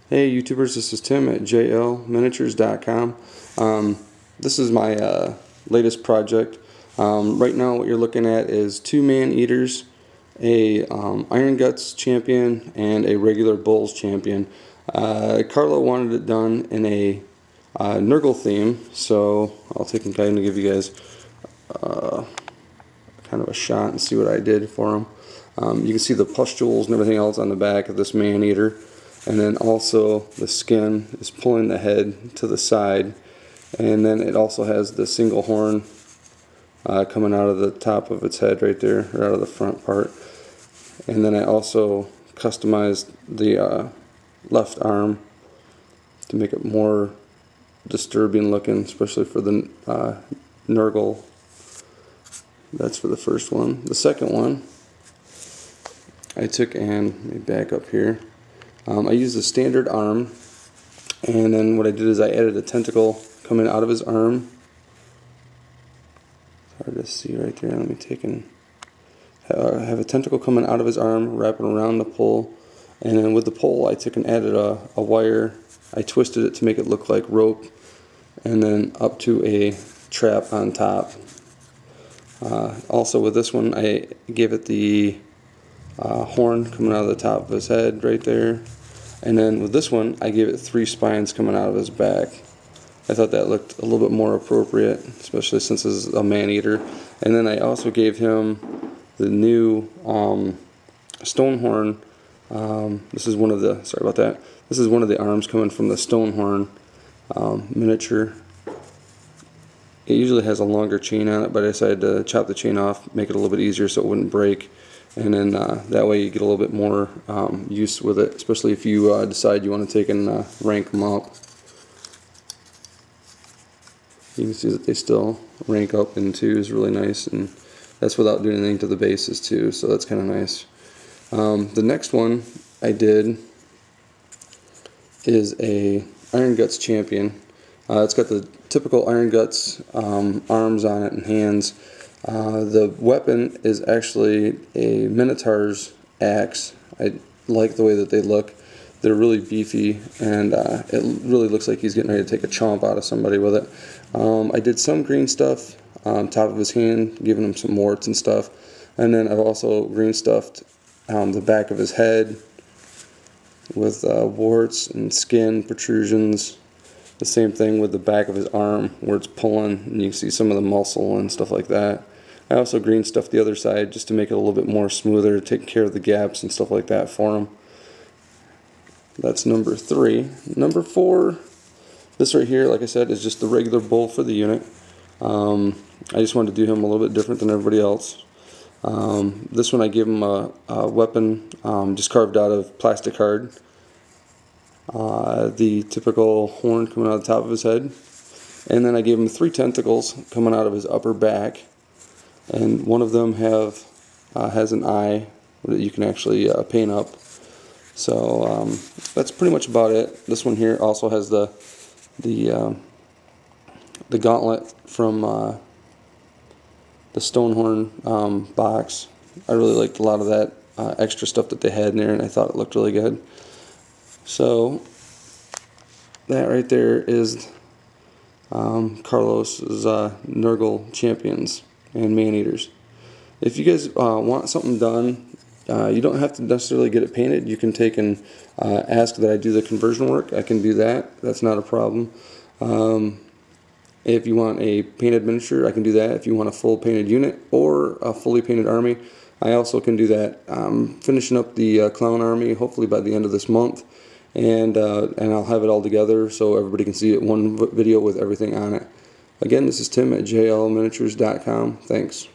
Hey YouTubers, this is Tim at jlminiatures.com. This is my latest project. Right now what you're looking at is two man-eaters, a Iron Guts champion, and a regular Bulls champion. Carlo wanted it done in a Nurgle theme, so I'll take and kind of give you guys kind of a shot and see what I did for him. You can see the pustules and everything else on the back of this man-eater. And then also the skin is pulling the head to the side, and then it also has the single horn coming out of the top of its head right there, or out of the front part. And then I also customized the left arm to make it more disturbing looking, especially for the Nurgle. That's for the first one. The second one, I took and let me back up here. I used a standard arm, and then what I did is I added a tentacle coming out of his arm. It's hard to see right there. Let me take and have a tentacle coming out of his arm, wrapping around the pole, and then with the pole I took and added a wire. I twisted it to make it look like rope, and then up to a trap on top. Also with this one I gave it the horn coming out of the top of his head right there, and then with this one I gave it 3 spines coming out of his back. I thought that looked a little bit more appropriate, especially since this is a man-eater. And then I also gave him the new stone horn. This is one of the, sorry about that, this is one of the arms coming from the stone horn miniature. It usually has a longer chain on it, but I decided to chop the chain off, make it a little bit easier so it wouldn't break. And then that way you get a little bit more use with it, especially if you decide you want to take and rank them up. You can see that they still rank up in 2 is really nice, and that's without doing anything to the bases too, so that's kind of nice. The next one I did is a Iron Guts champion. It's got the typical Iron Guts arms on it and hands. The weapon is actually a Minotaur's axe. I like the way that they look. They're really beefy, and it really looks like he's getting ready to take a chomp out of somebody with it. I did some green stuff on top of his hand, giving him some warts and stuff. And then I've also green stuffed the back of his head with warts and skin protrusions. The same thing with the back of his arm where it's pulling, and you can see some of the muscle and stuff like that. I also green stuffed the other side just to make it a little bit more smoother, take care of the gaps and stuff like that for him. That's number 3. Number 4, this right here, like I said, is just the regular bull for the unit. I just wanted to do him a little bit different than everybody else. This one I gave him a weapon just carved out of plastic card. The typical horn coming out of the top of his head, and then I gave him 3 tentacles coming out of his upper back, and one of them has an eye that you can actually paint up. So that's pretty much about it. This one here also has the gauntlet from the Stonehorn box. I really liked a lot of that extra stuff that they had in there, and I thought it looked really good. So that right there is Carlos's Nurgle champions and man-eaters. If you guys want something done, you don't have to necessarily get it painted. You can take and ask that I do the conversion work. I can do that. That's not a problem. If you want a painted miniature, I can do that. If you want a full painted unit or a fully painted army, I also can do that. I'm finishing up the clown army hopefully by the end of this month, and I'll have it all together so everybody can see it one video with everything on it. Again, this is Tim at jlminiatures.com. Thanks.